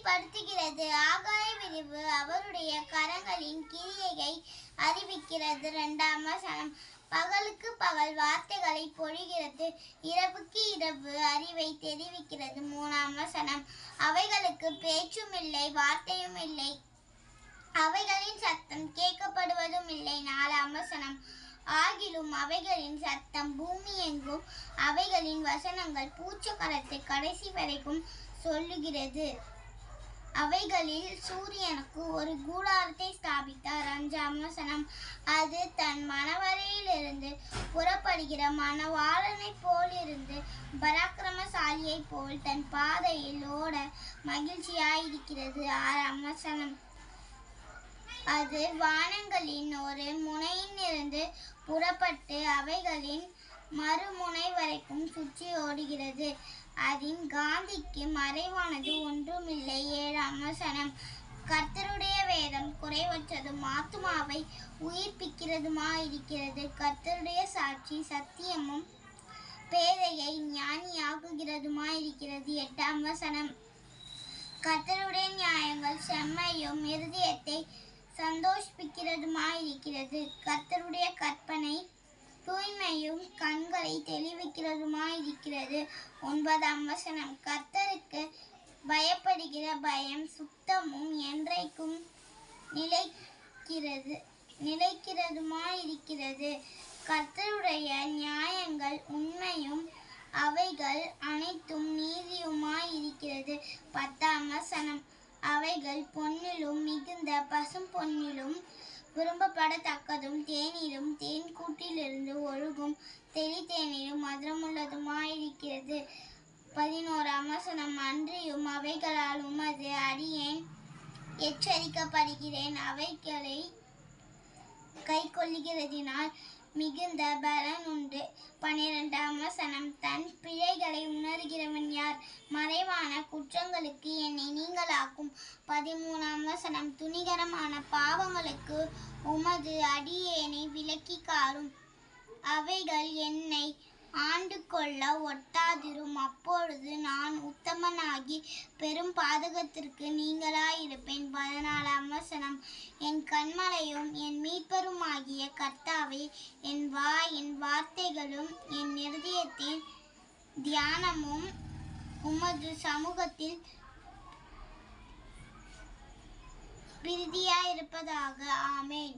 உறுதிப்படுத்துகிறது. ஆகாய விரிவு அவருடைய கரங்களின் கிரியையை அறிவிக்கிறது. 2ஆம் வசனம். பகலுக்கு பகல் வார்த்தைகளை பொழிகிறது, இரவுக்கு இரவு அறிவை தெரிவிக்கிறது. 3ஆம் வசனம். அவைகளுக்கு பேச்சும் இல்லை, வார்த்தையும் இல்லை, அவைகளின் சத்தம் கேட்கப்படுவதும் இல்லை. 4ஆம் வசனம். ஆகிலும் அவைகளின் சத்தம் பூமி எங்கும், அவைகளின் வசனங்கள் பூச்சக்கரத்தை கடைசி வரைக்கும் சொல்லுகிறது. அவைகளில் சூரியனுக்கு ஒரு கூடாரத்தை ஸ்தாபித்தார். 5ஆம் வசனம். அது தன் மணவரையிலிருந்து புறப்படுகிற மணவாளனைப் போலிருந்து பராக்கிரமசாலியைப் போல் தன் பாதையில் ஓட மகிழ்ச்சியாயிருக்கிறது. 6ஆம் வசனம். அது வானங்களின் ஒரு முனையிலிருந்து புறப்பட்டு அவைகளின் மறுமுனை வரைக்கும் சுற்றி ஓடுகிறது. அதன் காந்திக்கு மறைவானது ஒன்றுமில்லை. 7ஆம் வசனம். கர்த்தருடைய வேதம் குறைவற்றதும் ஆத்துமாவை உயிர்ப்பிக்கிறதுமாயிருக்கிறது. கர்த்தருடைய சாட்சி சத்தியமும் பேதையை ஞானியாக்குகிறதுமாயிருக்கிறது. 8ஆம் வசனம். கர்த்தருடைய நியாயங்கள் செம்மையும் இருதயத்தை சந்தோஷிப்பிக்கிறதுமாயிருக்கிறது. கர்த்தருடைய கற்பனை தூய்மையும் கண்களை தெளிவிக்கிறதுமாயிருக்கிறது. 9ஆம் வசனம். கர்த்தருக்கு பயப்படுகிற பயம் சுத்தமும் என்றைக்கும் நிலைக்கிறதுமாயிருக்கிறது. கர்த்தருடைய நியாயங்கள் உண்மையும் அவைகள் அனைத்தும் நீதியுமாயிருக்கிறது. 10ஆம் வசனம். அவைகள் பொன்னிலும் மிகுந்த பசும் பொன்னிலும் விரும்பப்படத்தக்கதும் தேனிலும் தேன் கூட்டிலிருந்து ஒழுகும் தெளித்தேனிலும் மதுரமுள்ளதுமாயிருக்கிறது. 11ஆம் வசனம். அன்றியும் அவைகளால் உமது அடியேன் எச்சரிக்கப்படுகிறேன், அவைகளை கைக்கொள்ளுகிறதினால் மிகுந்த பலன் உண்டு. 12ஆம் வசனம். தன் பிழைகளை உணர்கிறவன் யார்? மறைவான குற்றங்களுக்கு என்னை நீங்களாக்கும். 13ஆம் வசனம். துணிகரமான பாவங்களுக்கு உமது அடியேனை விலக்கி காரும், அவைகள் என்னை ஆண்டு கொள்ள ஒட்டாதிரும். அப்பொழுது நான் உத்தமனாகி பெரும் பாதகத்திற்கு நீங்களாயிருப்பேன். 14ஆம் வசனம். என் கன்மலையும் என் மீட்பருமாகிய கர்த்தாவே, என் வாயின் வார்த்தைகளும் என் இருதயத்தின் தியானமும் உமது சமூகத்தில் பிரீதியாயிருப்பதாக. ஆமென்.